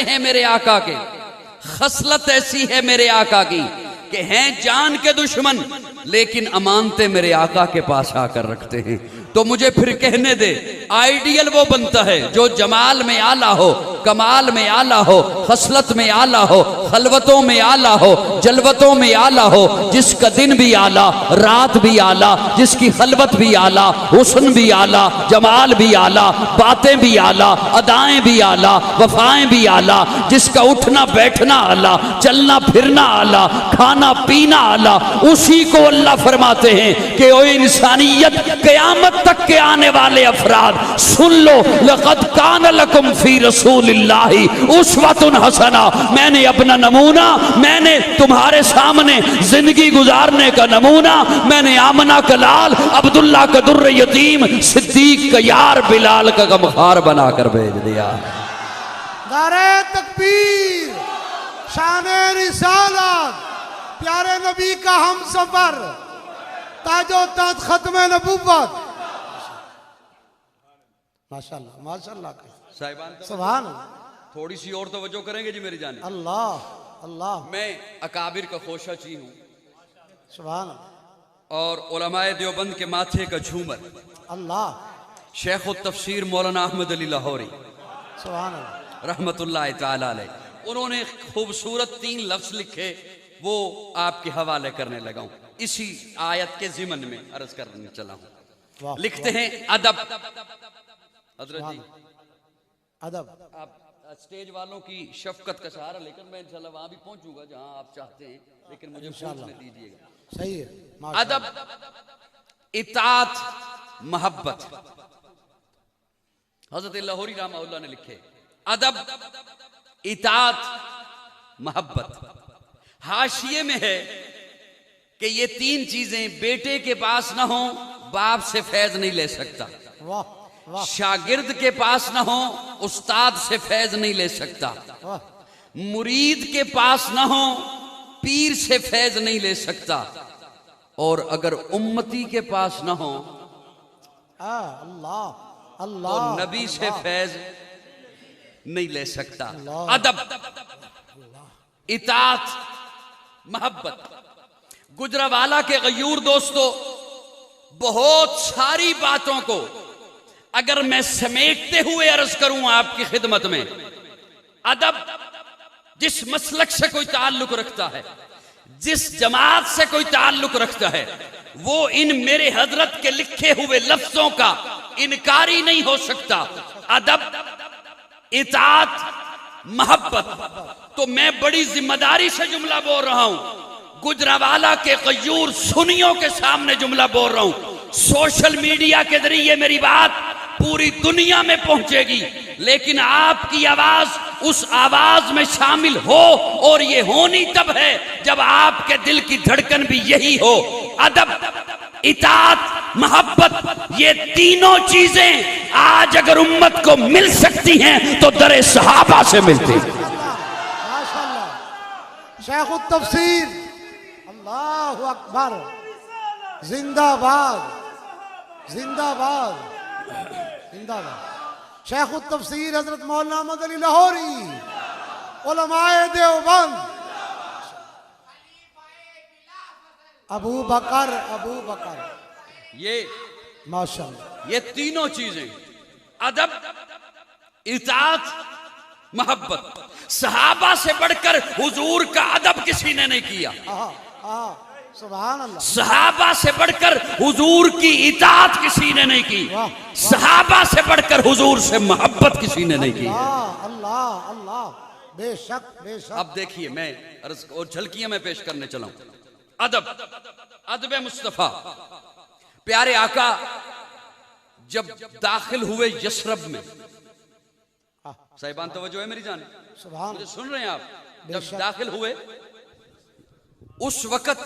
ऐसे हैं मेरे आका के, खसलत ऐसी है मेरे आका की कि हैं जान के दुश्मन लेकिन अमानतें मेरे आका के पास आकर रखते हैं। तो मुझे फिर कहने दे, आइडियल वो बनता है जो जमाल में आला हो, कमाल में आला हो, खसलत में आला हो, खलवतों में आला हो, जलवतों में आला हो, जिसका दिन भी आला, रात भी आला, जिसकी खलवत भी आला, हुस्न भी आला, जमाल भी आला, बातें भी आला, अदाएं भी आला, वफाएं भी आला, जिसका उठना बैठना आला, चलना फिरना आला, खाना पीना आला, उसी को अल्लाह फरमाते हैं कि ओ इंसानियत, क़यामत तक के आने वाले अफराद सुन लो, लक़द कान लकुम फी रसूलिल्लाहि उस्वतुन हसना। मैंने अपना नमूना, मैंने तुम्हारे सामने जिंदगी गुजारने का नमूना, मैंने आमना का लाल, अब्दुल्ला का दुर्र यतीम, सिद्दीक का यार, बिलाल का गमखार बनाकर भेज दिया। नारे तकबीर, शाने रिसालत, प्यारे नबी का हम सफर, ताजो ताज खत्म नबूवत। माशाल्लाह माशाल्लाह, साहिबान सुभान थोड़ी सी और तवज्जो करेंगे जी मेरी जान। अल्लाह अल्लाह, मैं अकाबिर का खोशाची हूँ सुभान और उलमाए देवबंद के माथे का झूमर, अल्लाह, शेख तफसीर मौलाना अहमद अली लाहौरी सुभान रहमतुल्लाह ताला अलैह, उन्होंने खूबसूरत 3 लफ्ज लिखे, वो आपके हवाले करने लगा हूँ। इसी आयत के जिमन में अर्ज करने चला हूँ। लिखते हैं अदब। हजरत जी अदब, आप स्टेज वालों की शफकत का सहारा लेकर मैं इंशाल्लाह वहां भी पहुंचूंगा जहां आप चाहते हैं, लेकिन मुझे पहुंचने दीजिएगा। सही है। अदब, इताअत, मोहब्बत। हजरत लाहौरी रहमतुल्लाह ने लिखे अदब, इताअत, मोहब्बत। हाशिए में है कि ये 3 चीजें बेटे के पास ना हो, बाप से फैज नहीं ले सकता। वाह वाह शागिर्द के पास ना हो, उस्ताद से फैज नहीं ले सकता। वाह, मुरीद के पास ना हो, पीर से फैज नहीं ले सकता। और अगर उम्मती के पास ना हो अल्लाह तो अल्लाह, नबी से फैज नहीं ले सकता। अदब, इताअत, मोहब्बत। गुजरावाला के गयूर दोस्तों, बहुत सारी बातों को अगर मैं समेटते हुए अर्ज करूं आपकी खिदमत में, अदब जिस मसलक से कोई ताल्लुक रखता है, जिस जमात से कोई ताल्लुक रखता है, वो इन मेरे हजरत के लिखे हुए लफ्जों का इनकारी नहीं हो सकता। अदब, इताअत, मोहब्बत। तो मैं बड़ी जिम्मेदारी से जुमला बोल रहा हूं, गुजरावाला के गयूर सुन्नियों के सामने जुमला बोल रहा हूं। सोशल मीडिया के जरिए मेरी बात पूरी दुनिया में पहुंचेगी, लेकिन आपकी आवाज उस आवाज में शामिल हो, और ये होनी तब है जब आपके दिल की धड़कन भी यही हो। अदब, इताअत, मोहब्बत, ये तीनों चीजें आज अगर उम्मत को मिल सकती हैं तो दरे सहाबा से मिलती हैं। माशाल्लाह, शेख तफसीर, अल्लाहु अकबर, जिंदाबाद जिंदाबाद जिंदाबाद। शेख तफसीर हजरत मौलाना अहमद अली लाहौरी, उलमाए देवबंद, अबू बकर ये माशाल्लाह, ये तीनों चीजें, अदब, इताअत, मोहब्बत, सहाबा से बढ़कर हुजूर का अदब किसी ने नहीं किया। सुभान अल्लाह, सहाबा से बढ़कर हुजूर की इताअत किसी ने नहीं की। सहाबा से बढ़कर हुजूर से मोहब्बत किसी ने नहीं की। अल्लाह अल्लाह, बेशक बेशक। अब देखिए, मैं अर्ज और झलकियां मैं पेश करने चला हूं। अदब, अदब मुस्तफा। प्यारे आका जब दाखिल हुए यशरब में, साहिबान तवज्जो है मेरी जान, मुझे सुन रहे हैं आप? जब दाखिल हुए, उस वक्त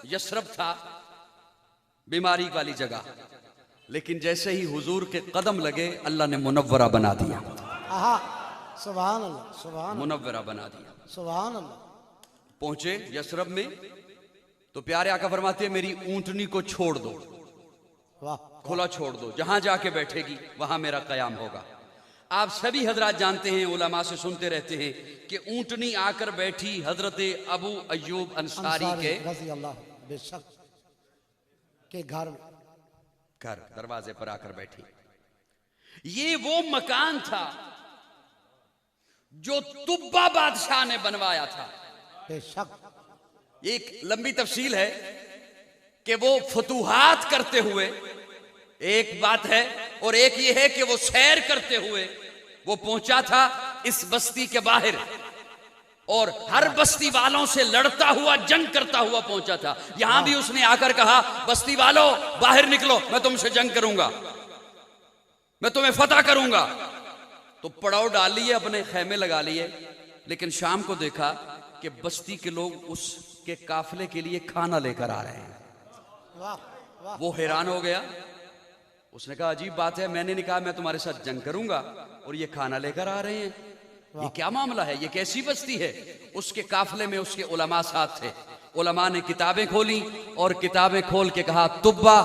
यशरब था बीमारी वाली जगह, लेकिन जैसे ही हुजूर के कदम लगे अल्लाह ने मुनव्वरा बना दिया। सुभान अल्लाह, सुभान मुनव्वरा बना दिया। सुभान अल्लाह। पहुंचे यशरब में तो प्यारे आका फरमाते हैं मेरी ऊंटनी को छोड़ दो, वाह, खुला छोड़ दो, जहां जाके बैठेगी वहां मेरा कयाम होगा। आप सभी हजरात जानते हैं, उलमा से सुनते रहते हैं कि ऊंटनी आकर बैठी हजरत अबू अय्यूब अंसारी के रज़ी अल्लाह बेशक के घर दरवाजे पर आकर बैठी। ये वो मकान था जो तुब्बा बादशाह ने बनवाया था। बेशक एक लंबी तफसील है कि वो फतूहात करते हुए एक बात है, और एक ये है कि वो सैर करते हुए वो पहुंचा था इस बस्ती के बाहर, और हर बस्ती वालों से लड़ता हुआ, जंग करता हुआ पहुंचा था। यहां भी उसने आकर कहा, बस्ती वालों बाहर निकलो, मैं तुमसे जंग करूंगा, मैं तुम्हें फतह करूंगा। तो पड़ाव डाल लिए, अपने खैमे लगा लिए। लेकिन शाम को देखा कि बस्ती के लोग उसके काफिले के लिए खाना लेकर आ रहे हैं। वाह वाह वो हैरान हो गया। उसने कहा, अजीब बात है, मैंने नहीं कहा मैं तुम्हारे साथ जंग करूंगा और ये खाना लेकर आ रहे हैं, ये क्या मामला है, ये कैसी बस्ती है। उसके काफिले में उसके उलमा साथ थे। उलमा ने किताबें खोली और किताबें खोल के कहा, तुब्बा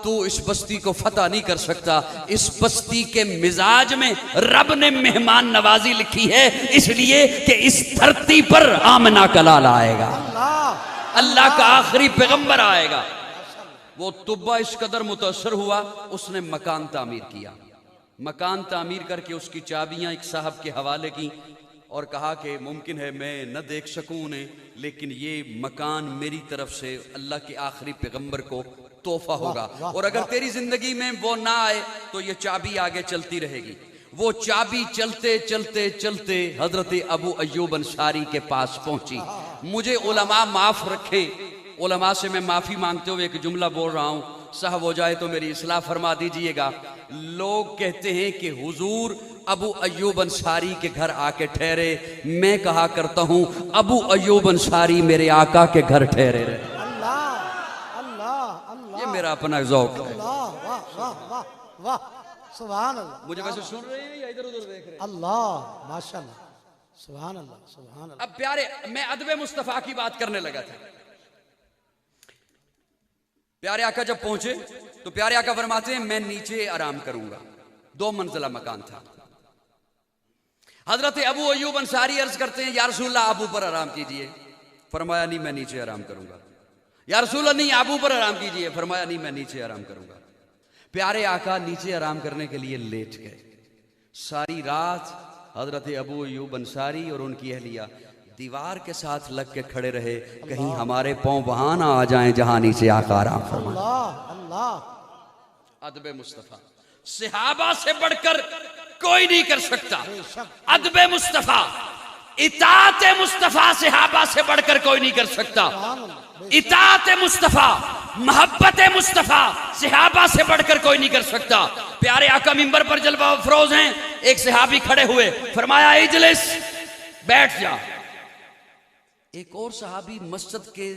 तू इस बस्ती को फतह नहीं कर सकता, इस बस्ती के मिजाज में रब ने मेहमान नवाजी लिखी है, इसलिए कि इस धरती पर आमना का लाला आएगा, अल्लाह का आखिरी पैगंबर आएगा। वो तुब्बा इस कदर मुतासर हुआ, उसने मकान तामीर किया। मकान तामीर करके उसकी चाबियां एक साहब के हवाले की और कहा कि मुमकिन है मैं न देख सकूं उन्हें, लेकिन ये मकान मेरी तरफ से अल्लाह के आखिरी पैगंबर को तोहफा होगा, और अगर तेरी जिंदगी में वो ना आए तो ये चाबी आगे चलती रहेगी। वो चाबी चलते चलते चलते हजरत अबू अय्यूब अंसारी के पास पहुंची। मुझे उलमा माफ रखे, उलमा से मैं माफी मांगते हुए एक जुमला बोल रहा हूं, साहब हो जाए तो मेरी इस्लाह फरमा दीजिएगा। लोग कहते हैं कि हुजूर अबू अय्यूब अंसारी के घर आके ठहरे, मैं कहा करता हूं अबू अय्यूब अंसारी मेरे आका के घर ठहरे रहे। अल्लाह अल्लाह अल्लाह, ये मेरा अपना ज़ौक़ है। वाह वाह वाह वाह वाह, सुभान अल्लाह। मुझे वैसे सुन रहे हैं या इधर उधर देख रहे हैं? अल्लाह माशाल्लाह, सुभान अल्लाह सुभान अल्लाह। अब प्यारे, मैं अदब मुस्तफ़ा की बात करने लगा था। प्यारे आका जब पहुंचे तो प्यारे आका फरमाते हैं, मैं नीचे आराम करूंगा। 2 मंजिला मकान था। हजरत अबू अय्यूब अंसारी अर्ज करते हैं, या रसूलल्लाह आप ऊपर आराम कीजिए। फरमाया, नहीं मैं नीचे आराम करूंगा। या रसूलल्लाह नहीं आप ऊपर आराम कीजिए। फरमाया, नहीं मैं नीचे आराम करूंगा। प्यारे आका नीचे आराम करने के लिए लेट गए। सारी रात हजरत अबू अय्यूब अंसारी और उनकी अहलिया दीवार के साथ लग के खड़े रहे, कहीं हमारे पांव वहां ना आ जाएं जहां नीचे आका आराम फरमाए। अल्लाह अल्लाह, अदब मुस्तफा सहाबा से बढ़कर कोई नहीं कर सकता। अदब मुस्तफा, इताअत मुस्तफा सहाबा से बढ़कर कोई नहीं कर सकता। इताअत मुस्तफा, मोहब्बत मुस्तफा सहाबा से बढ़कर कोई नहीं कर सकता। प्यारे आका मिंबर पर जलवा अफरोज हैं। एक सहाबी खड़े हुए, फरमाया इजलिस, बैठ जा। एक और सहाबी मस्जिद के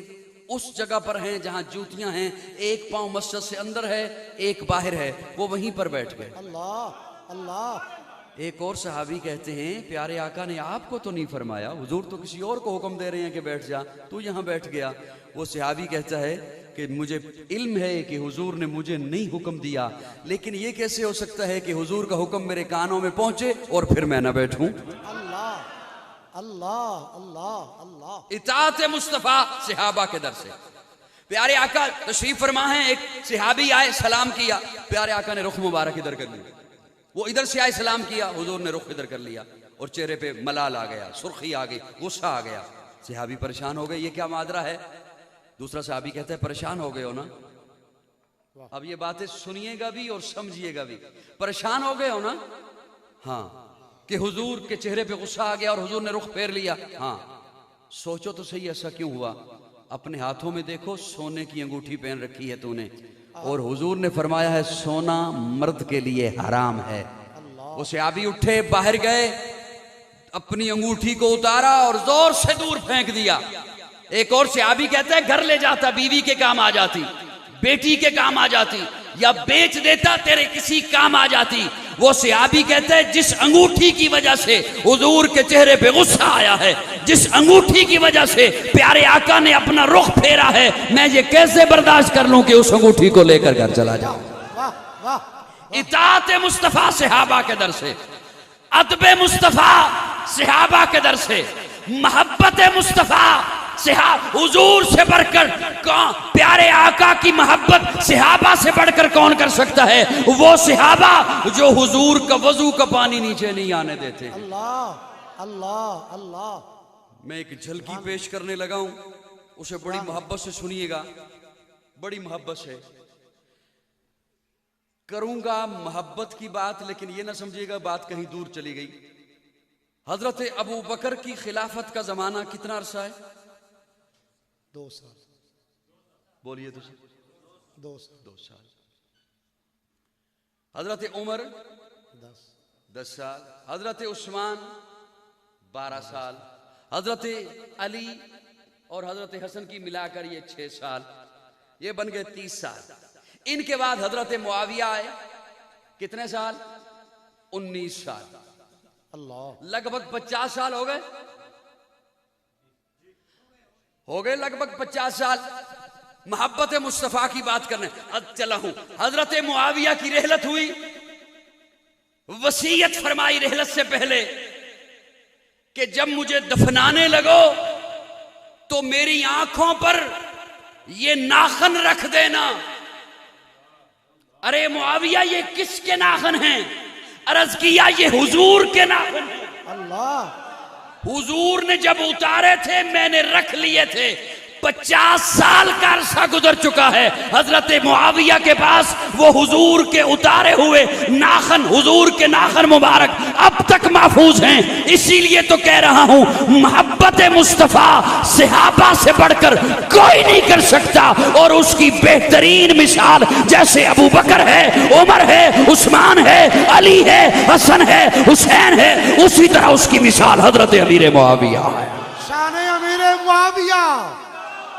उस जगह पर हैं जहां जूतियां हैं, एक पांव मस्जिद से अंदर है, एक बाहर है, वो वहीं पर बैठ गए। अल्लाह अल्लाह। एक और सहाबी कहते हैं, प्यारे आका ने आपको तो नहीं फरमाया, हुजूर तो किसी और को हुक्म दे रहे हैं कि बैठ जा, तू यहां बैठ गया। वो सहाबी कहता है कि मुझे इल्म है कि हुजूर ने मुझे नहीं हुक्म दिया, लेकिन ये कैसे हो सकता है कि हुजूर का हुक्म मेरे कानों में पहुंचे और फिर मैं ना बैठूं। अल्लाह अल्लाह अल्लाह अल्लाह। इताअत मुस्तफा सहाबा के दर से। प्यारे आका तशरीफ फरमा है, एक सहाबी आए, सलाम किया, प्यारे आका ने रुख मुबारक इधर कर लिया। वो इधर से आए, सलाम किया, हुजूर ने रुख इधर कर लिया और चेहरे पे मलाल आ गया, सुर्खी आ गई, गुस्सा आ गया। सहाबी परेशान हो गए, ये क्या माजरा है। दूसरा सहाबी कहता है, परेशान हो गए हो ना। अब ये बातें सुनिएगा भी और समझिएगा भी। परेशान हो गए हो ना, हाँ, कि हुजूर के चेहरे पे गुस्सा आ गया और हुजूर ने रुख फेर लिया। हाँ, सोचो तो सही ऐसा क्यों हुआ। अपने हाथों में देखो, सोने की अंगूठी पहन रखी है तूने, और हुजूर ने फरमाया है सोना मर्द के लिए हराम है। वो सहाबी उठे, बाहर गए, अपनी अंगूठी को उतारा और जोर से दूर फेंक दिया। एक और सहाबी कहता है, घर ले जाता, बीवी के काम आ जाती, बेटी के काम आ जाती, या बेच देता, तेरे किसी काम आ जाती। वो सहाबी कहते हैं, जिस अंगूठी की वजह से हुजूर के चेहरे पे गुस्सा आया है, जिस अंगूठी की वजह से प्यारे आका ने अपना रुख फेरा है, मैं ये कैसे बर्दाश्त कर लूं कि उस अंगूठी को लेकर घर चला जाऊं। वाह वाह। इताअत मुस्तफा सहाबा के दर से। अदब मुस्तफ़ा सहाबा के दर से, मोहब्बत मुस्तफ़ा हुजूर से बढ़कर कौन, प्यारे आका की मोहब्बत सहाबा से बढ़कर कौन कर सकता है? वो सहाबा जो हुजूर का वजू का पानी नीचे नहीं आने देते। अल्लाह अल्लाह अल्लाह। मैं एक झलकी पेश करने लगा हूं, उसे बड़ी मोहब्बत से सुनिएगा, बड़ी मोहब्बत से करूंगा मोहब्बत की बात, लेकिन ये ना समझिएगा बात कहीं दूर चली गई। हजरत अबू बकर की खिलाफत का जमाना कितना अरसा है? 2 साल। बोलिए तो 2 साल। 2 साल। हजरत उमर 10 साल, हजरत उस्मान 12 साल, हजरत अली और हजरत हसन की मिलाकर ये 6 साल, ये बन गए 30 साल। इनके बाद हजरत मुआविया आए, कितने साल? 19 साल। अल्लाह। लगभग 50 साल हो गए, लगभग 50 साल मोहब्बत मुस्तफा की बात करने। अब चला हूं, हजरत मुआविया की रहलत हुई, वसीयत फरमाई रहलत से पहले कि जब मुझे दफनाने लगो तो मेरी आंखों पर ये नाखन रख देना। अरे मुआविया ये किसके नाखन हैं? अर्ज किया ये हुजूर के नाखन हैं। अल्लाह। हुजूर ने जब उतारे थे मैंने रख लिए थे। 50 साल का अरसा गुजर चुका है, हजरत मुआविया के पास वो हुजूर के उतारे हुए नाखन, हुजूर के नाखन मुबारक अब तक महफूज हैं। इसीलिए तो कह रहा हूं मोहब्बत मुस्तफा सहाबा से बढ़कर कोई नहीं कर सकता, और उसकी बेहतरीन मिसाल जैसे अबू बकर है, उमर है, उस्मान है, अली है, हसन है, हुसैन है, उसी तरह उसकी मिसाल हजरत अमीर मुआविया है। शान अमीर मुआविया,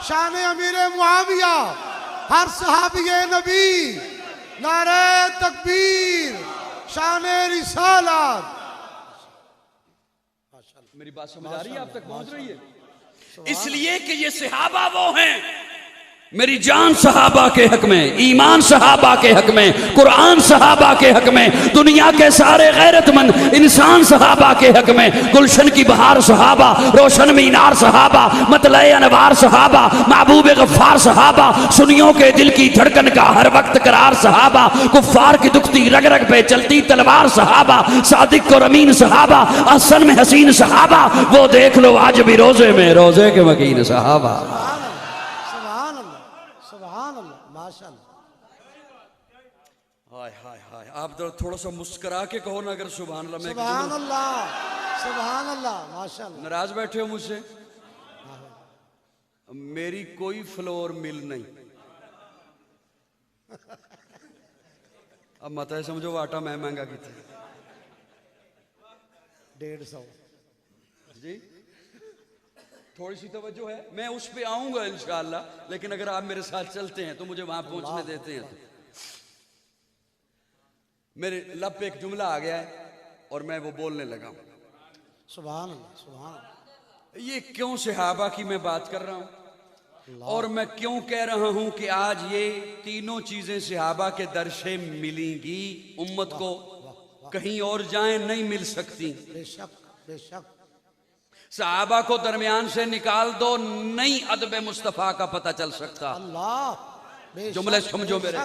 शान अमीर मुआविया, हर सहाबी नबी नारे तकबीर, शान रिसालत। मेरी बात समझ आ रही है? आप तक पहुंच रही है? इसलिए कि ये सहाबा वो हैं, मेरी जान सहाबा के हक में, ईमान सहाबा के हक में, कुरान सहाबा के हक में, दुनिया के सारे गैरतमंद इंसान सहाबा के हक में, गुलशन की बहार सहाबा, रोशन मीनार सहाबा, मतलए अनवार सहाबा, महबूब गफ्फार सहाबा, सुनियों के दिल की धड़कन का हर वक्त करार सहाबा, कुफ्फार की दुखती रग रग पे चलती तलवार सहाबा, सादिक और अमीन सहाबा, अहसन में हसीन सहाबा, वो देख लो आज भी रोजे में रोजे के मकीन सहाबा। हाय हाय हाय, आप थोड़ा सा मुस्कुरा के कहो ना अगर सुभान अल्लाह। सुभान अल्लाह, सुभान अल्लाह, माशाअल्लाह। नाराज बैठे हो मुझसे? मेरी कोई फ्लोर मिल नहीं। अब मत है समझो आटा मैं महंगा कितना 150 जी। थोड़ी सी तवज्जो है, मैं उस पे आऊंगा इंशाअल्लाह, लेकिन अगर आप मेरे साथ चलते हैं तो मुझे वहां पहुंचने देते हैं तो। मेरे लब पे एक जुमला आ गया है और मैं वो बोलने लगा हूं। सुभान अल्लाह, सुभान अल्लाह। ये क्यों सहाबा की मैं बात कर रहा हूं और मैं क्यों कह रहा हूं कि आज ये तीनों चीजें सहाबा के दर से मिलेंगी उम्मत को, कहीं और जाएं नहीं मिल सकती। बेशक बेशक। सहाबा को दरमियान से निकाल दो, नहीं अदब मुस्तफा का पता चल सकता। अल्लाह। जुमले समझो मेरे,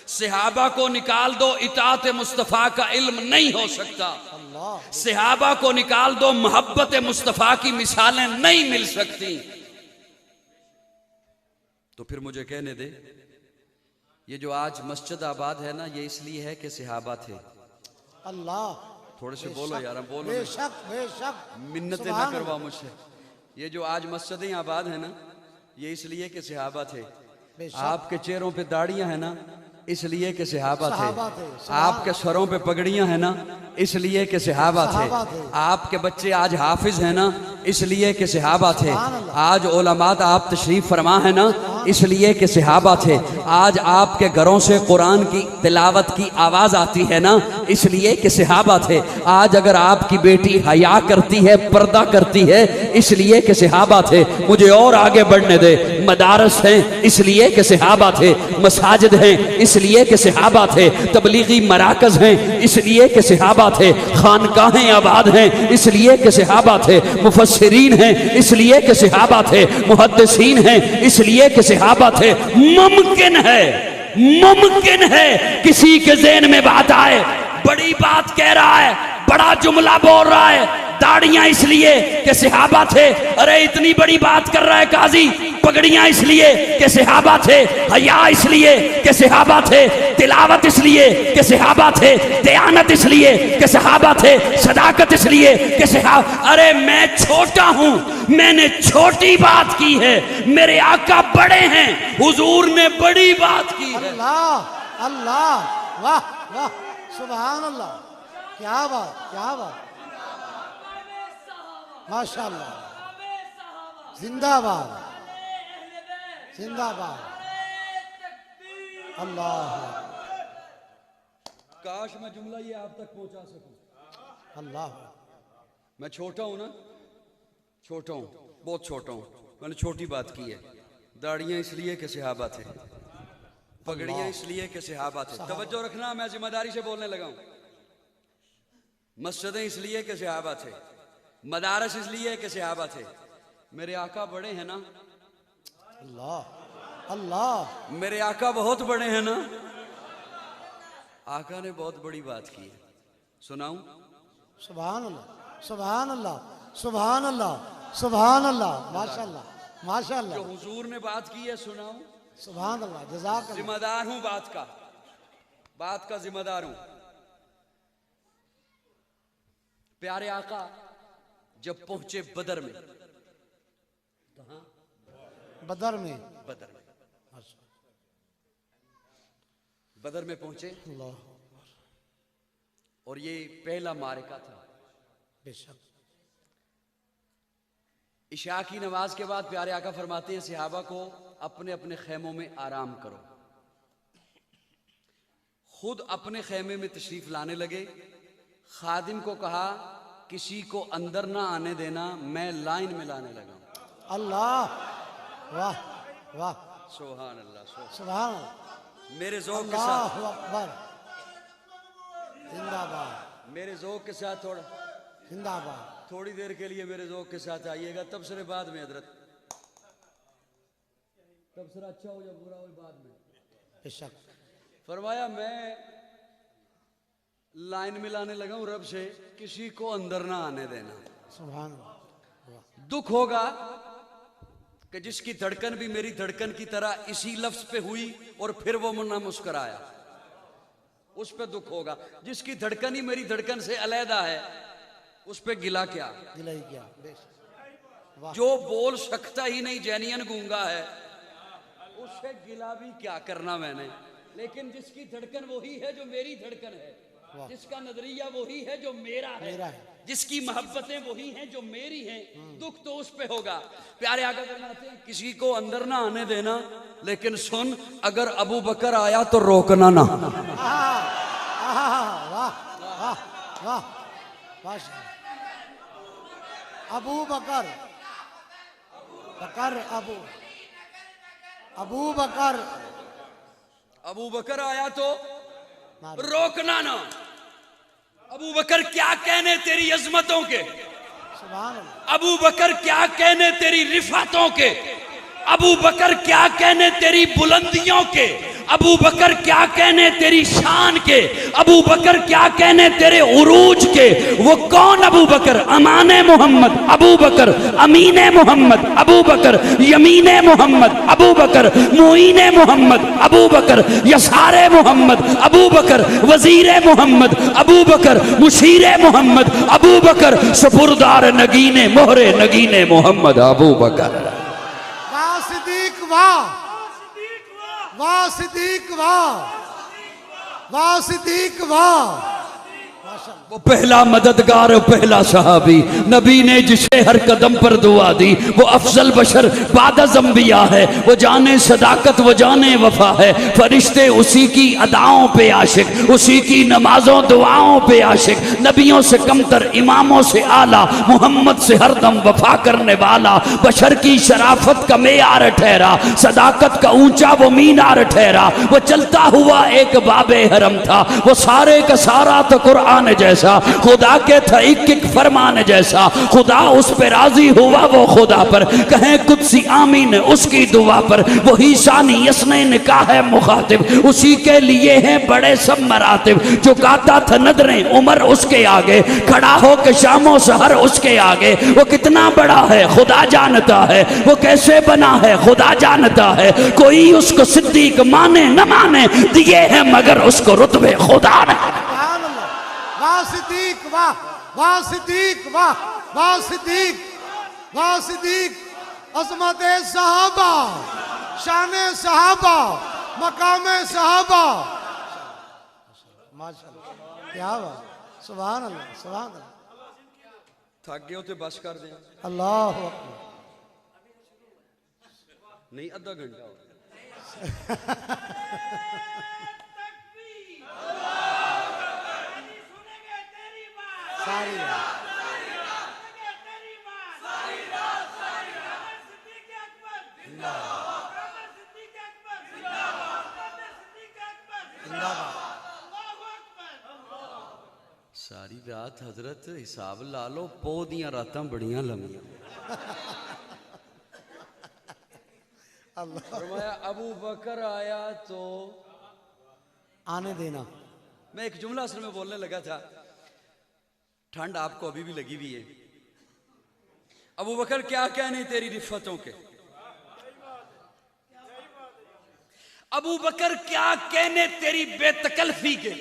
सहाबा को निकाल दो, इताअत मुस्तफा का इल्म नहीं हो सकता। सहाबा को निकाल दो, मोहब्बत मुस्तफा की मिसालें नहीं मिल सकती। तो फिर मुझे कहने दे, ये जो आज मस्जिद आबाद है ना, ये इसलिए है कि सहाबा थे। अल्लाह। थोड़े से बोलो यार, हम बोलो। बेशक बेशक। मिन्नतें ना करवा मुझसे। ये जो आज मस्जिदें आबाद है ना, ये इसलिए कि सहाबा थे। आपके चेहरों पे दाढ़ियां है ना, इसलिए कि सहाबा थे। आपके सरों पे पगड़ियां है ना, इसलिए कि सहाबा थे। आपके बच्चे आज हाफिज है ना, इसलिए कि सहाबा थे। आज उलमात आप तशरीफ फरमा है ना, इसलिए कि सहाबा थे। आज आपके घरों से कुरान की तिलावत की आवाज़ आती है ना, इसलिए कि सहाबा थे। आज अगर आपकी बेटी हया करती है, पर्दा करती है, इसलिए कि सहाबा थे। मुझे और आगे बढ़ने दे। मदारस हैं इसलिए कि सहाबा थे, मसाजिद हैं इसलिए कि सहाबा थे, तबलीगी मराकज़ हैं इसलिए कि सहाबा थे, खानकाहें आबाद हैं इसलिए कि सहाबा थे, मुफस्सिरीन हैं इसलिए कि सहाबा थे, मुहद्दिसीन हैं इसलिए कि सहाबा थे। मुमकिन है किसी के ज़हन में बात आए, बड़ी बात कह रहा है, बड़ा जुमला बोल रहा है, दाढ़ियां इसलिए कि सहाबा थे। अरे इतनी बड़ी बात कर रहा है काजी, पगड़ियां इसलिए कि सहाबा थे, हया इसलिए कि सहाबा थे, तिलावत इसलिए कि सहाबा थे, दयानत इसलिए कि सहाबा थे, सदाकत इसलिए कि सहाबा। अरे मैं छोटा हूं, मैंने छोटी बात की है, मेरे आका बड़े हैं, हुजूर ने बड़ी बात की है। अल्लाह अल्लाह, वाह वाह, सुभान अल्लाह, क्या बात, क्या बात, माशाअल्लाह, जिंदाबाद जिंदाबाद, अल्लाह। काश मैं जुमला ये आप तक पहुंचा सकूं। अल्लाह, मैं छोटा हूं ना, छोटा हूं, बहुत छोटा हूं, मैंने छोटी बात की है। दाढ़ियां इसलिए कि सहाबा थे, पगड़ियां इसलिए कि सहाबा थे। तवज्जो रखना, मैं जिम्मेदारी से बोलने लगा हूं। मस्जिदें इसलिए कि सहाबा थे, मदारस इसलिए कि सहाबा थे। मेरे आका बड़े हैं ना, अल्लाह अल्लाह, मेरे आका बहुत बड़े हैं ना। आका ने बहुत बड़ी बात की है, सुनाऊं? सुभान अल्लाह सुभान अल्लाह सुभान अल्लाह सुभान अल्लाह, माशाअल्लाह माशाअल्लाह। जो हुजूर ने बात की है सुनाऊं? सुभान अल्लाह, जज़ाक अल्लाह। जिम्मेदार हूं बात का जिम्मेदार हूं। प्यारे आका जब पहुंचे बदर में, बदर में, बदर में पहुंचे अल्लाह, और ये पहला मारिका था। बेशक। इशा की नमाज के बाद प्यारे आका फरमाते हैं सहाबा को अपने अपने खेमों में आराम करो। खुद अपने खेमे में तशरीफ लाने लगे। खादिम को कहा किसी को अंदर ना आने देना, मैं लाइन में लाने लगा। अल्लाह, वाह वाह, सुभान अल्लाह, सुभान अल्लाह, मेरे ज़ौक़ के साथ, अल्लाहु अकबर, जिंदाबाद, मेरे ज़ौक़ के साथ जिंदाबाद। थोड़ी देर के लिए मेरे ज़ौक़ के साथ आइएगा। तबसरे बाद में हजरत, तबसरा अच्छा हो या बुरा हो बाद में। बेशक। फरमाया मैं लाइन में लाने लगा हूं रब से, किसी को अंदर ना आने देना। सुभान अल्लाह। दुख होगा कि जिसकी धड़कन भी मेरी धड़कन की तरह इसी लफ्ज पे हुई और फिर वो मुन्ना मुस्कुराया, उस पे दुख होगा। जिसकी धड़कन ही मेरी धड़कन से अलहदा है, उस पे गिला क्या, गिलाई क्या। जो बोल सकता ही नहीं, जैनियन गूंगा है, उससे गिला भी क्या करना मैंने। लेकिन जिसकी धड़कन वही है जो मेरी धड़कन है, जिसका नजरिया वही है जो मेरा है, जिसकी मोहब्बतें वही हैं जो मेरी हैं, दुख तो उस पे होगा। प्यारे आका फरमाते हैं किसी को अंदर ना आने देना, लेकिन सुन, अगर अबू बकर आया तो रोकना ना। वाह वाह वाह, अबू बकर, बकर अबू बकर, अबू बकर आया तो रोकना ना। अबू बकर क्या कहने तेरी अजमतों के, अबू बकर क्या कहने तेरी रिफातों के, अबू बकर क्या कहने तेरी बुलंदियों के, अबू बकर क्या कहने तेरी शान के, अबू बकर क्या कहने तेरे उरूज के। वो कौन अबू बकर? अमाने मोहम्मद अबू बकर, अमीने मोहम्मद अबू बकर, यमीने मोहम्मद अबू बकर, मुईने मोहम्मद अबू बकर, यसारे मोहम्मद अबू बकर, वजीरे मोहम्मद अबू बकर, मुशीरे मोहम्मद अबू बकर, सपुरदार नगीने मोहरे नगीने मोहम्मद अबू बकर। वाह सिद्दीक वाह, वाह सिद्दीक वाह, वाह सिद्दीक वाह, माशाल्लाह। वो पहला मददगार और पहला सहाबी, नबी ने जिसे हर कदम पर दुआ दी, वो अफजल बशर बादज़ अंबिया है। वो जाने सदाकत, वो जाने वफा है। फरिश्ते उसी की अदाओं पे आशिक, उसी की नमाजों दुआओं पे आशिक। नबियों से कमतर, इमामों से आला, मोहम्मद से हरदम वफा करने वाला। बशर की शराफत का मेयार ठहरा, सदाकत का ऊंचा वो मीनार ठहरा। वो चलता हुआ एक बाबे हरम था, वो सारे का सारा तो कुरान जैसा। खुदा के था एक एक फरमान जैसा। खुदा उस पे राजी हुआ वो खुदा पर, कहें कुदसी आमीन उसकी दुआ पर। वही शानी यसने निकाह है मुखातिब, उसी के लिए हैं बड़े सब मरातिब। जो गाता था नदरें उमर उसके आगे, खड़ा हो के शामों सहर उसके आगे। वो कितना बड़ा है खुदा जानता है, वो कैसे बना है खुदा जानता है। कोई उसको सिद्दीक माने न माने, दिए हैं मगर उसको रुतबे खुदा ने। सुभान अल्लाह। वाह सिद्दीक वाह, वाह सिद्दीक वाह, वाह सिद्दीक, वाह सिद्दीक। अज़मत सहाबा, शान सहाबा, मकाम सहाबा। माशाल्लाह, क्या बात। सुभान अल्लाह, सुभान अल्लाह। थक गए हो तो बस कर दें, अल्लाह अकबर। नहीं आधा घंटा हो। सारी सारी रात हजरत हिसाब ला लो, पो दियां रातां बड़ियां लंबियां। अल्लाह। फरमाया अबू बकर आया तो आने देना। मैं एक जुमला असल में बोलने लगा था, ठंड आपको अभी भी लगी हुई है। अबू बकर क्या कहने तेरी रिफ़तों के, अबू बकर क्या कहने तेरी बेतकल्फी के।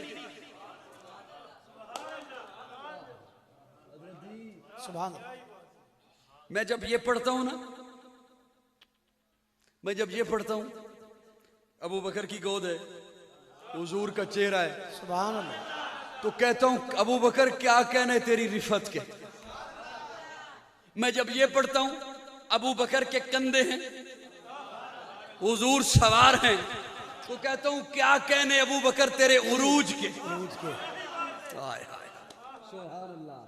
सुभान अल्लाह। मैं जब ये पढ़ता हूं ना, मैं जब ये पढ़ता हूं, अबू बकर की गोद है, हुजूर का चेहरा है, सुभान अल्लाह। तो कहता हूं अबू बकर क्या कहने तेरी रिफत के। मैं जब ये पढ़ता हूं अबू बकर के कंधे हैं, हुजूर सवार हैं, तो कहता हूं क्या कहने अबू बकर तेरे उरूज के। हाय हाय सुभान अल्लाह,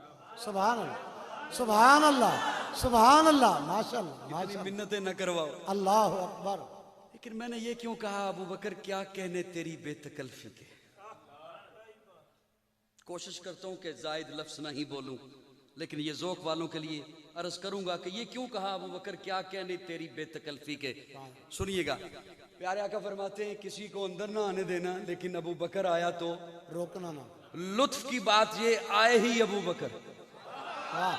सुभान अल्लाह, सुभान अल्लाह, सुभान अल्लाह। माशाल्लाह, माशाल्लाह। मिन्नतें न करवाओ। अल्लाह अकबर। लेकिन मैंने ये क्यों कहा अबू बकर क्या कहने तेरी बेतकल्फी के। कोशिश करता हूं कि जायद लफ्ज नहीं बोलूं, लेकिन ये ज़ौक़ वालों के लिए अर्ज करूंगा कि ये क्यों कहा अबू बकर क्या कहने तेरी बेतकल्फी के। सुनिएगा, प्यारे आका फरमाते हैं किसी को अंदर ना आने देना, लेकिन अबू बकर आया तो रोकना ना। लुत्फ की बात ये आए ही अबू बकर, वाह।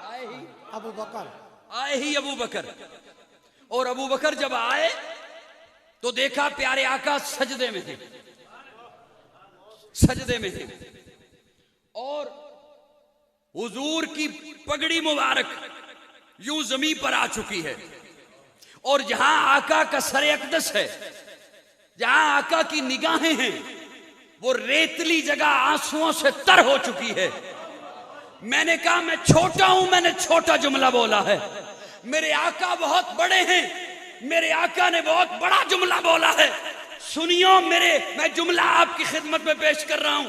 आए ही अबू बकर, आए ही अबू बकर। और अबू बकर जब आए तो देखा प्यारे आका सजदे में थे, सजदे में थे, और हुजूर की पगड़ी मुबारक यूं जमीन पर आ चुकी है। और जहां आका का सर अक़दस है, जहां आका की निगाहें हैं, वो रेतली जगह आंसुओं से तर हो चुकी है। मैंने कहा मैं छोटा हूं, मैंने छोटा जुमला बोला है। मेरे आका बहुत बड़े हैं, मेरे आका ने बहुत बड़ा जुमला बोला है। सुनियो मैं जुमला आपकी खिदमत में पेश कर रहा हूं।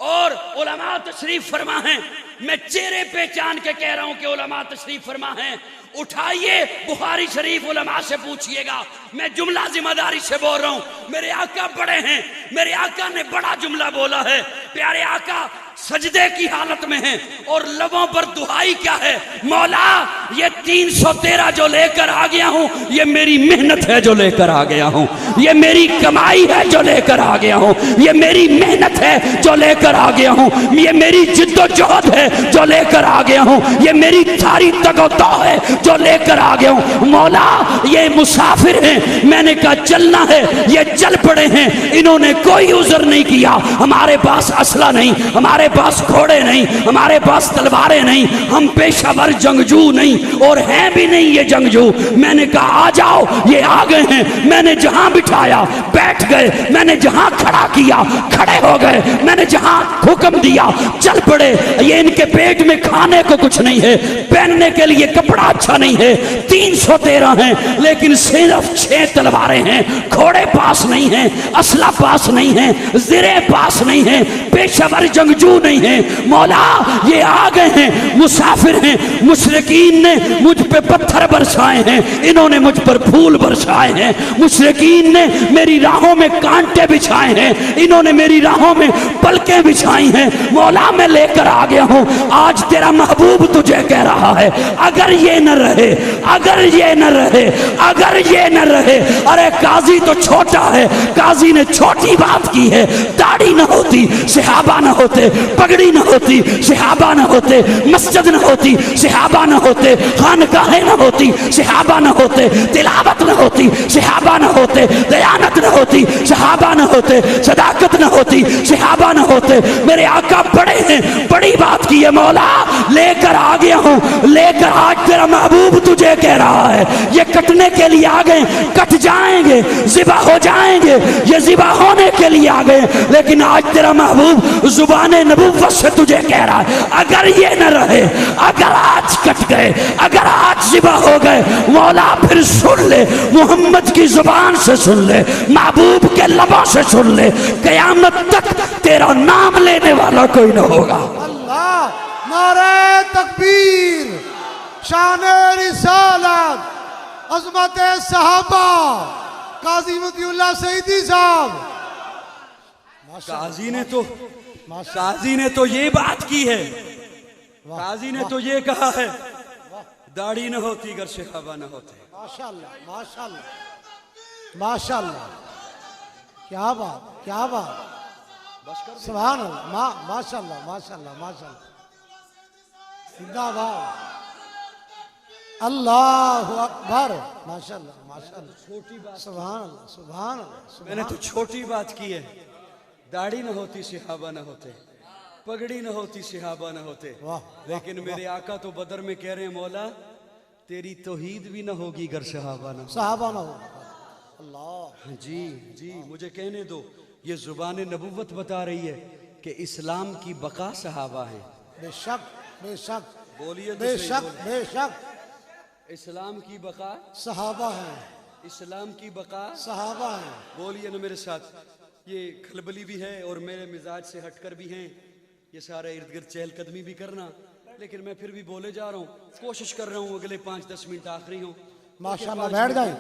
और उलमा तशरीफ फरमा हैं, मैं चेहरे पहचान के कह रहा हूं कि उलमा तशरीफ फरमा हैं। उठाइए बुखारी शरीफ, उलमा से पूछिएगा, मैं जुमला जिम्मेदारी से बोल रहा हूं। मेरे आका बड़े हैं, मेरे आका ने बड़ा जुमला बोला है। प्यारे आका सजदे की हालत में हैं और लबों पर दुहाई क्या है, मौला ये 313 जो लेकर आ गया हूं, ये मेरी मेहनत है जो लेकर आ गया हूं, ये मेरी कमाई है जो लेकर आ गया हूं, ये मेरी मेहनत है जो लेकर आ गया हूं, ये मेरी जिद्दोजहद है जो लेकर आ गया हूं, ये मेरी सारी तगौता है जो लेकर आ गया हूं। मौला ये मुसाफिर हैं, मैंने कहा चलना है, ये चल पड़े हैं, इन्होंने कोई उज़र नहीं किया। हमारे पास असला नहीं, हमारे हमारे पास घोड़े नहीं, हमारे पास तलवारें नहीं, हम पेशावर जंगजू नहीं और हैं भी नहीं ये जंगजू। मैंने कहा आ जाओ, ये आ गए हैं। मैंने जहां बिठाया बैठ गए, मैंने जहां खड़ा किया खड़े हो गए, मैंने जहां हुक्म दिया चल पड़े। ये इनके पेट में खाने को कुछ नहीं है, पहनने के लिए कपड़ा अच्छा नहीं है। 313 हैं लेकिन सिर्फ 6 तलवारें हैं, घोड़े पास नहीं हैं, असला पास नहीं है, जिरे पास नहीं है, पेशावर जंगजू नहीं है। मौला ये आ गए हैं, मुसाफिर हैं। मुशरिकीन ने मुझ पे पत्थर बरसाए हैं, इन्होंने मुझ पर फूल बरसाए हैं। मुशरिकीन ने मेरी राहों में कांटे बिछाए हैं, इन्होंने मेरी राहों में पलकें बिछाई हैं। मौला मैं लेकर आ गया हूं, आज तेरा महबूब तुझे कह रहा है अगर ये न रहे, अगर ये न रहे, अगर ये न रहे। अरे काजी तो छोटा है, काजी ने छोटी बात की है। दाढ़ी न होती सहाबा न होते, पगड़ी न होती सहाबा न होते, मस्जिद न होती सहाबा न होते, खानकाहें न होती सहाबा न होते, तिलावत न होती सहाबा न होते, दयानत न होती सहाबा न होते, सदाकत न होती सहाबा न होते। मेरे आका बड़े हैं, बड़ी बात की है। मौला लेकर आ गया हूं, लेकर आज तेरा महबूब तुझे कह रहा है ये कटने के लिए आ गए, कट जाएंगे, ज़िबा हो जाएंगे, ये ज़िबा होने के लिए आ गए। लेकिन आज तेरा महबूब जुबाने नबूवत से तुझे कह रहा है अगर ये न रहे, अगर आज कट गए, अगर आज ज़िबा हो गए, मौला फिर सुन ले, मोहम्मद की जुबान से सुन ले, महबूब के लबों से सुन ले, कयामत तक तेरा नाम लेने वाला कोई न होगा। अल्लाह, नारे तकबीर, शाने रिसालत, अज़मत सहाबा, काजी मतीउल्लाह सईदी साहब। काजी ने तो ये बात की है, काजी ने तो ये कहा है दाढ़ी न होती अगर सहाबा न होते। माशाअल्लाह, माशाअल्लाह, माशाअल्लाह, क्या बात, क्या बात, सुभान अल्लाह, माशाअल्लाह, माशाअल्लाह, माशाअल्लाह, जिंदाबाद, अल्लाहु अकबर, माशाअल्लाह, माशाअल्लाह, छोटी बात, सुभान अल्लाह, सुभान अल्लाह। मैंने तो छोटी बात की है, दाढ़ी न होती सहाबा न होते, पगड़ी न होती सहाबा न होते। लेकिन मेरे आका तो बदर में कह रहे हैं मौला तेरी तौहीद भी न होगी अगर सहाबा न सहाबा न हो। अल्लाह जी जी, मुझे कहने दो, ये जुबान नबूवत बता रही है कि इस्लाम की बका सहाबा है। बेशक, बेशक, बोलिए तो बेशक, बेशक, इस्लाम की बका सहाबा है, इस्लाम की बका सहाबा है। बोलिए ना मेरे साथ। ये खलबली भी है और मेरे मिजाज से हटकर भी हैं, ये सारे इर्द गिर्द चहलकदमी भी करना, लेकिन मैं फिर भी बोले जा रहा हूँ, कोशिश कर रहा हूँ अगले 5-10 मिनट आखिरी हो। माशाल्लाह, बैठ जाए,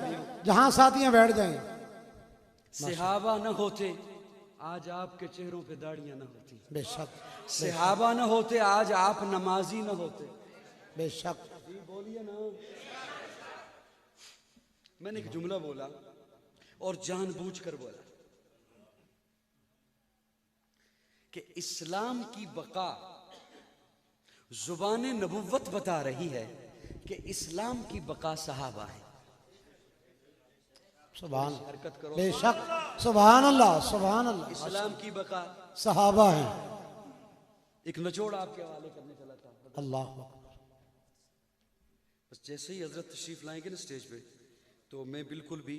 जहां साथी हैं बैठ जाए। सहाबा न होते आज आपके चेहरों पे दाढ़ियां न होती, बेशक, सहाबा न होते आज आप नमाजी न होते। बेशक, बोलिए ना। मैंने एक जुमला बोला और जानबूझकर बोला कि इस्लाम की बका जुबान नबुव्वत बता रही है कि इस्लाम की बका सहाबा है। सुभान, हरकत करो, बेशक, सुभान अल्लाह, सुभान अल्लाह, इस्लाम की बका सहाबा है। एक निचोड़ आपके हवाले करने चला था। अल्लाह, बस जैसे ही हजरत तशरीफ लाएंगे ना स्टेज पे, तो मैं बिल्कुल भी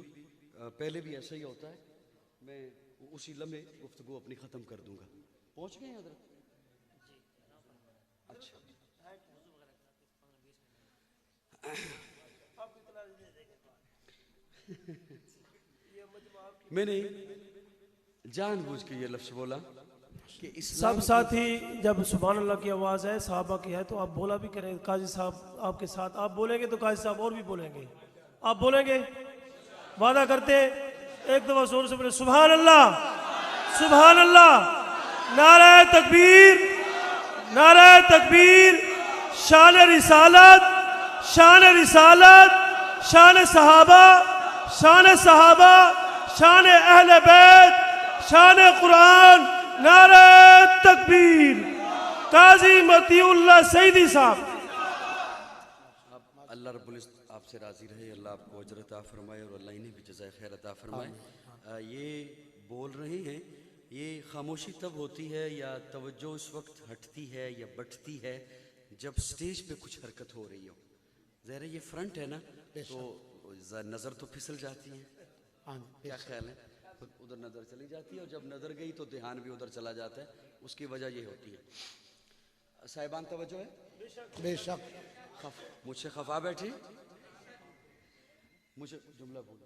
पहले भी ऐसा ही होता है, मैं उसी लम्हे गुफ्तगू अपनी ख़त्म कर दूंगा। पहुंच गए हजरत? अच्छा, मैंने जानबूझ के ये लफ्ज़ बोला कि सब साथी जब सुभान अल्लाह की आवाज़ है, साहबा की है, तो आप बोला भी करें। काजी साहब आपके साथ, आप बोलेंगे तो काजी साहब और भी बोलेंगे। आप बोलेंगे, वादा करते, एक दफा जोर से बोले सुभान अल्लाह, सुभान अल्लाह, नारे तकबीर, नारे तकबीर, शान रिसालत, शान रिसालत, शान सहाबा, शान सहाबा, शान अहले बैत, शान कुरान, नारे तकबीर। काजी मतीउल्लाह सईदी साहब। अल्लाह रब्बुल इज्जत आपसे राजी रहे, अल्लाह आपको अजर अता फरमाए और अल्लाह इन्हें भी जज़ाए खैर अता फरमाए। ये बोल रहे हैं, ये खामोशी तब होती है या तवज्जो उस वक्त हटती है या बढ़ती है जब स्टेज पे कुछ हरकत हो रही हो। ज़रा ये फ्रंट है ना, तो नज़र तो फिसल जाती है। हाँ, क्या ख्याल है? उधर नज़र चली जाती है और जब नज़र गई तो ध्यान भी उधर चला जाता है। उसकी वजह ये होती है। साहिबान तवज्जो है? बेशक। मुझसे खफा बैठी, मुझे जुमला बोलो।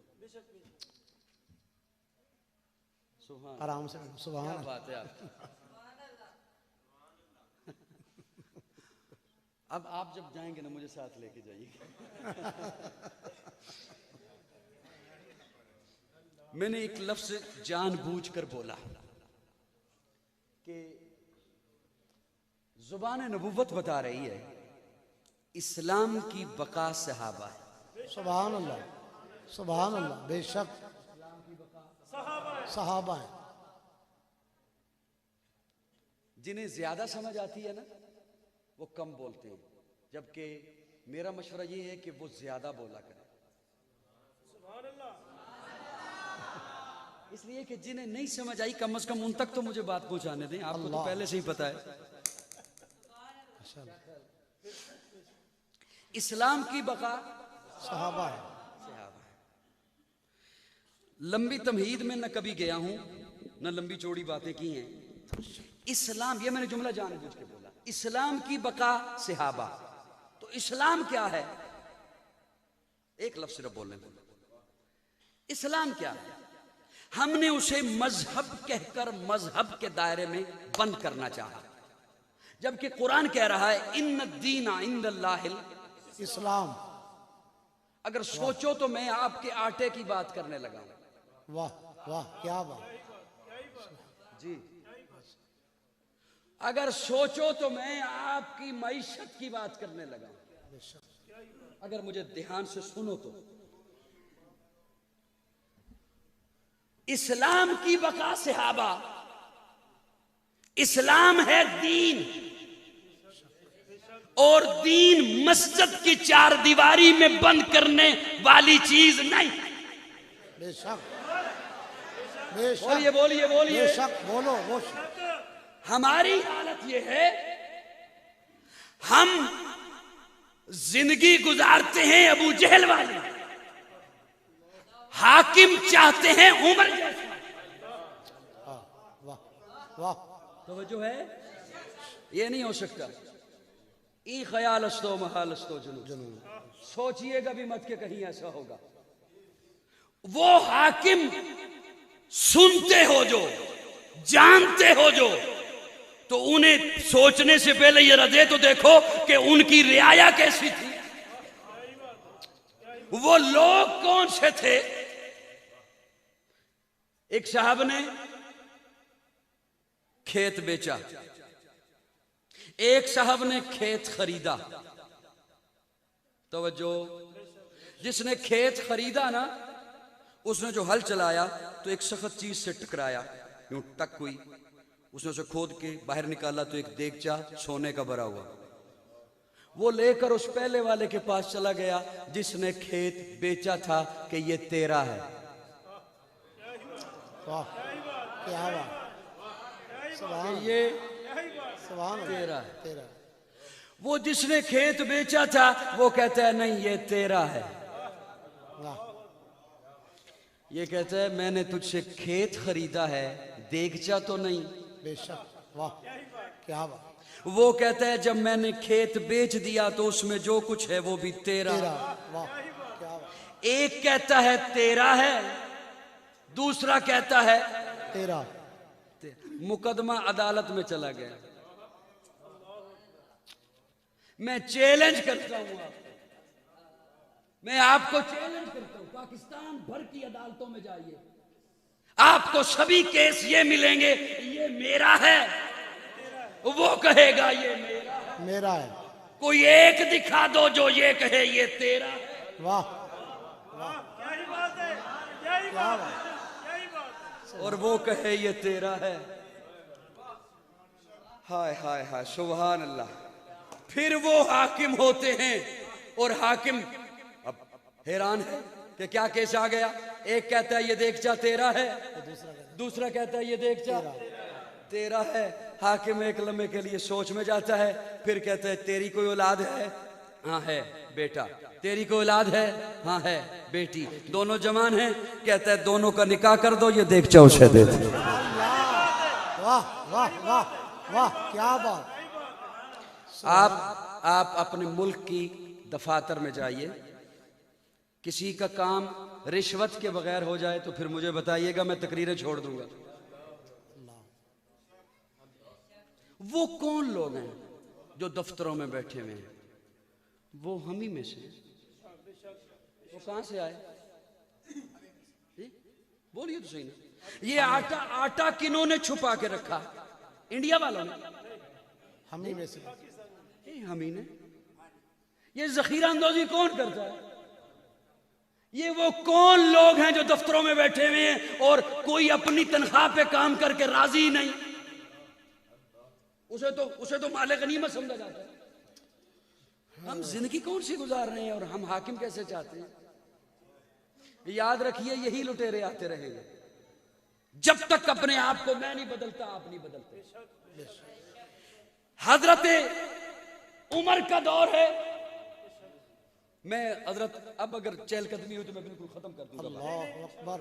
सुभान, आराम से सुभान क्या अल्लाह। बात है आप। अब आप जब जाएंगे ना मुझे साथ लेके जाइएगा। मैंने एक लफ्ज जानबूझकर बोला कि जुबान नबुव्वत बता रही है इस्लाम की बका सहाबा है। सुभान अल्लाह, सुभान अल्लाह। बेशक सहाबा है। जिन्हें ज्यादा समझ आती है ना वो कम बोलते हैं, जबकि मेरा मशवरा ये है कि वो ज्यादा बोला करें। इसलिए कि जिन्हें नहीं समझ आई कम से कम उन तक तो मुझे बात पहुंचाने दें। आपको तो पहले से ही पता है इस्लाम की बका सहाबा है। लंबी तमहीद में न कभी गया हूं न लंबी चौड़ी बातें की हैं। इस्लाम, ये मैंने जुमला जानबूझ के बोला, इस्लाम की बका सहाबा। तो इस्लाम क्या है? एक लफ्ज़ सिर्फ बोलने को, इस्लाम क्या है? हमने उसे मजहब कहकर मजहब के दायरे में बंद करना चाहा, जबकि कुरान कह रहा है इन्न दीना इंदल्लाहिल इस्लाम। अगर सोचो तो मैं आपके आटे की बात करने लगा हूं। वाह वाह, क्या बात जी। अगर सोचो तो मैं आपकी मईशत की बात करने लगा हूं। अगर मुझे ध्यान से सुनो तो इस्लाम की बका सहाबा, इस्लाम है दीन, और दीन मस्जिद की चार दीवारी में बंद करने वाली चीज नहीं। बेशक बेशक। बोलिए बोलिए बोलिए। बेशक बोलो वो। हमारी हालत यह है, हम जिंदगी गुजारते हैं अबू जहल वाली, हाकिम चाहते हैं उमर जैसा। वाह वाह। तो जो है ये नहीं हो सकता। ई ख्याल अस्तो महाल अस्तो जुनून, सोचिएगा भी मत के कहीं ऐसा होगा। वो हाकिम सुनते हो जो, जानते हो जो, तो उन्हें सोचने से पहले ये रजे तो देखो कि उनकी रियाया कैसी थी, वो लोग कौन से थे। एक साहब ने खेत बेचा, एक साहब ने खेत खरीदा। तवज्जो, जिसने खेत खरीदा ना उसने जो हल चलाया तो एक सख्त चीज से टकराया, यूं टक हुई, उसने उसे खोद के बाहर निकाला तो एक देगचा सोने का भरा हुआ। वो लेकर उस पहले वाले के पास चला गया जिसने खेत बेचा था कि ये तेरा है। वाह क्या बात। सुभान ये सुभान तेरा है। तेरा। वो जिसने खेत बेचा था वो कहता है नहीं ये तेरा है। वाह। ये कहता है मैंने तुझसे खेत खरीदा है, देगचा तो नहीं। बेशक। वाह क्या बात। वो कहता है जब मैंने खेत बेच दिया तो उसमें जो कुछ है वो भी तेरा। तेरा। वाह क्या बात। एक कहता है तेरा है, दूसरा कहता है तेरा। मुकदमा अदालत में चला गया। मैं चैलेंज करता हूं आपको, मैं आपको चैलेंज करता हूं, पाकिस्तान भर की अदालतों में जाइए, आपको सभी केस ये मिलेंगे ये मेरा है, वो कहेगा ये मेरा है। मेरा है। कोई एक दिखा दो जो ये कहे ये तेरा है। वाह यही बात है, यही क्या बात बात। है, यही बात है। और वो कहे ये तेरा है। हाय हाय हाय सुभान अल्लाह। फिर वो हाकिम होते हैं और हाकिम अब हैरान है कि क्या केस आ गया। एक कहता है ये देख तेरा है, दूसरा कहता है ये देख तेरा है। हाकिम एक लम्हे के लिए सोच में जाता है, फिर कहता है तेरी कोई औलाद है? हाँ है बेटा। तेरी कोई औलाद है? हाँ है बेटी। दोनों जवान हैं। कहता है दोनों का निकाह कर दो, ये देख उसे दे दो। वाह वाह वाह वाह, क्या बात। आप अपने मुल्क की दफातर में जाइए, किसी का काम रिश्वत के बगैर हो जाए तो फिर मुझे बताइएगा, मैं तकरीरें छोड़ दूंगा। वो कौन लोग हैं जो दफ्तरों में बैठे हुए हैं? वो हम ही में से। वो कहां से आए? बोलिए तो सही ना। ये आटा किन्होंने छुपा के रखा? इंडिया वालों ने, हम ही में से। हम ही ने। ये जखीरा अंदोजी कौन करता है? ये वो कौन लोग हैं जो दफ्तरों में बैठे हुए हैं और कोई अपनी तनख्वाह पे काम करके राजी ही नहीं? उसे तो माले गनीमत समझा जाता है। हम जिंदगी कौन सी गुजार रहे हैं और हम हाकिम कैसे चाहते हैं? याद रखिए, यही लुटेरे आते रहेंगे जब तक अपने आप को मैं नहीं बदलता, आप नहीं बदलते। हजरत उमर का दौर है। मैं हजरत अब अगर चहलकदमी हुई तो मैं बिल्कुल खत्म कर दूंगा। अल्लाह अकबर।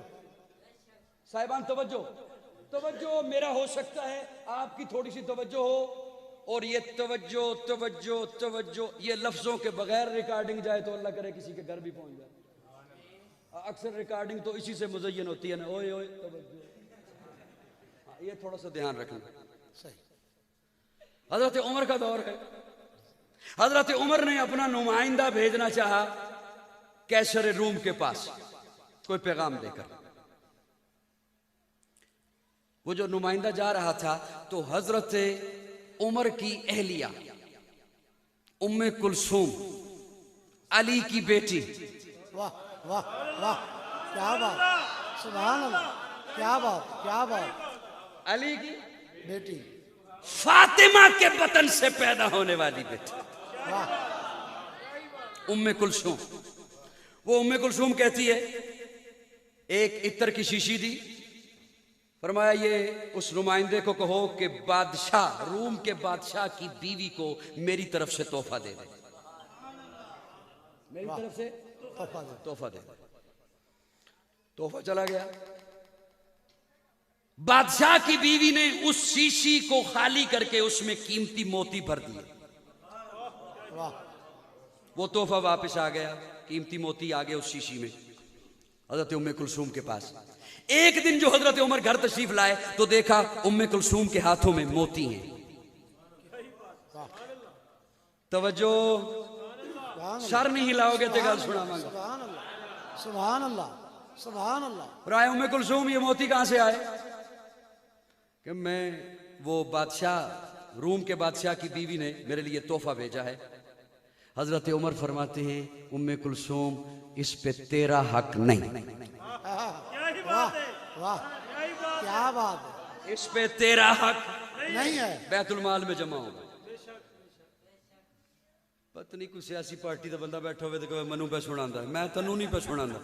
साहिबान तवज्जो, मेरा हो सकता है आपकी थोड़ी सी तवज्जो हो, और ये तवज्जो ये लफ्जों के बगैर रिकॉर्डिंग जाए तो अल्लाह करे किसी के घर भी पहुंच जाए। अक्सर रिकॉर्डिंग तो इसी से मुज़य्यन होती है ना, ओए ओए तवज्जो। ये थोड़ा सा ध्यान रखना। सही। हजरत उमर का दौर है। हजरत उमर ने अपना नुमाइंदा भेजना चाहा कैसर रूम के पास कोई पैगाम देकर। वो जो नुमाइंदा जा रहा था तो हजरत उमर की अहलिया उम्मे कुलसूम, अली की बेटी। वाह वाह वाह, क्या बात। सुभान अल्लाह, क्या बात क्या बात। अली की बेटी, फातिमा के बतन से पैदा होने वाली बेटी वाह। उम्मे कुलसूम। वो उम्मे कुलसूम कहती है, एक इत्र की शीशी दी, फरमाया ये उस नुमाइंदे को कहो कि बादशाह, रूम के बादशाह की बीवी को मेरी तरफ से तोहफा दे दे, मेरी तरफ से तोहफा दे। तोहफा चला गया। बादशाह की बीवी ने उस शीशी को खाली करके उसमें कीमती मोती भर दिए। वो तोहफा वापस आ गया, कीमती मोती आ गए उस शीशी में हजरत उम्मे कुलसूम के पास। एक दिन जो हजरत उमर घर तशरीफ लाए तो देखा उम्मे कुलसूम के हाथों में मोती हैं। तवज्जो, सर नहीं हिलाओगे तो गल सुनावांगा। सुभान अल्लाह सुभान अल्लाह सुभान अल्लाह। राय उम्मे कुलसूम, ये मोती कहां से आए? कि मैं वो बादशाह, रूम के बादशाह की बीवी ने मेरे लिए तोहफा भेजा है। हजरत उमर फरमाते हैं, उम्मे कुलसूम इस पे तेरा हक नहीं। वाह वाह, क्या बात है। इस पे तेरा हक नहीं है, बैतुल माल में जमा होगा। पता नहीं कोई सियासी पार्टी का बंदा बैठा हुए तो कहे मनु पे सुनांदा, मैं तनु नहीं पे सुनांदा।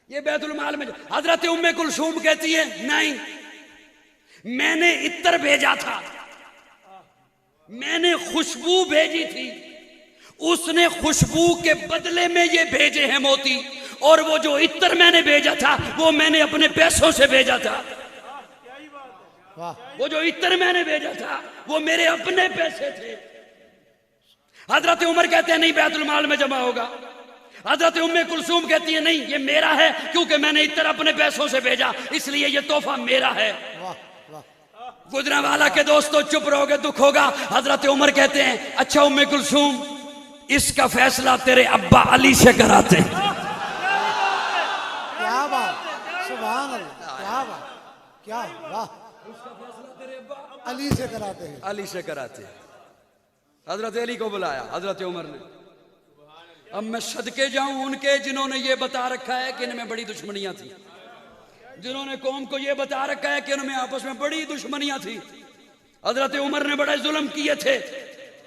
ये बैतुल माल में। हजरत उम्मे कुलसूम कहती है नहीं, मैंने इत्र भेजा था, मैंने खुशबू भेजी थी, उसने खुशबू के बदले में ये भेजे हैं मोती, और वो जो इत्र मैंने भेजा था वो मैंने अपने पैसों से भेजा था। वाह। वो जो इत्र मैंने भेजा था वो मेरे अपने पैसे थे। हजरत उमर कहते हैं नहीं, बैतुल माल में जमा होगा। हजरत उम्मे कुलसूम कहती है नहीं, ये मेरा है, क्योंकि मैंने इत्र अपने पैसों से भेजा, इसलिए ये तोहफा मेरा है। वाह वाह। गुजरांवाला के दोस्तों चुप रहोगे दुख होगा। हजरत उमर कहते हैं अच्छा उम्मे कुलसूम, इसका फैसला तेरे अब्बा अली से कराते हैं। क्या बात, सुभान अल्लाह, क्या बात, क्या वाह। अली से कराते हैं, अली से कराते हैं। हजरत अली को बुलाया हजरत उमर ने। अब मैं सदके जाऊं उनके जिन्होंने ये बता रखा है कि इनमें बड़ी दुश्मनियां थी, जिन्होंने कौम को ये बता रखा है कि इनमें आपस में बड़ी दुश्मनियां थी। हजरत उमर ने बड़े जुल्म किए थे,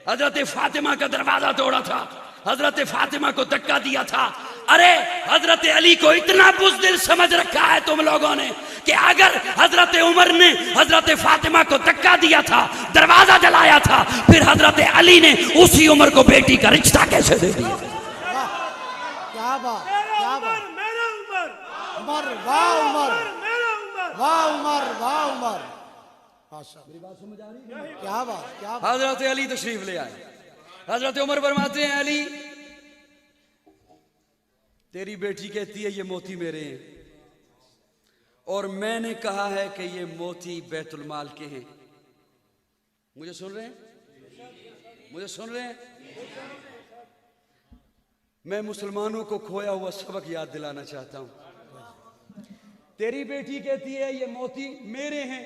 हजरत फातिमा का दरवाजा तोड़ा था, हजरत फातिमा को धक्का दिया था, अरे हजरत अली को इतना बुज़दिल समझ रखा है तुम लोगों ने कि अगर हजरत उमर ने हजरत फातिमा को धक्का दिया था, दरवाजा जलाया था, फिर हजरत अली ने उसी उमर को बेटी का रिश्ता कैसे दे दिया? वाह, क्या बात, क्या बात। मेरा उमर, उमर, वाह उमर, मेरा उमर, वाह उमर, वाह उमर। माशा, मेरी बात समझ आ रही है? क्या बात, क्या बात। हजरत अली तशरीफ ले आए। हजरत उमर फरमाते हैं, अली तेरी बेटी कहती है ये मोती मेरे हैं, और मैंने कहा है कि ये मोती बैतुल माल के हैं। मुझे सुन रहे हैं? मुझे सुन रहे हैं? मैं मुसलमानों को खोया हुआ सबक याद दिलाना चाहता हूं। तेरी बेटी कहती है ये मोती मेरे हैं,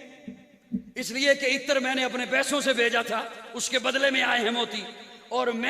इसलिए कि इत्र मैंने अपने पैसों से भेजा था, उसके बदले में आए हैं मोती, और मैं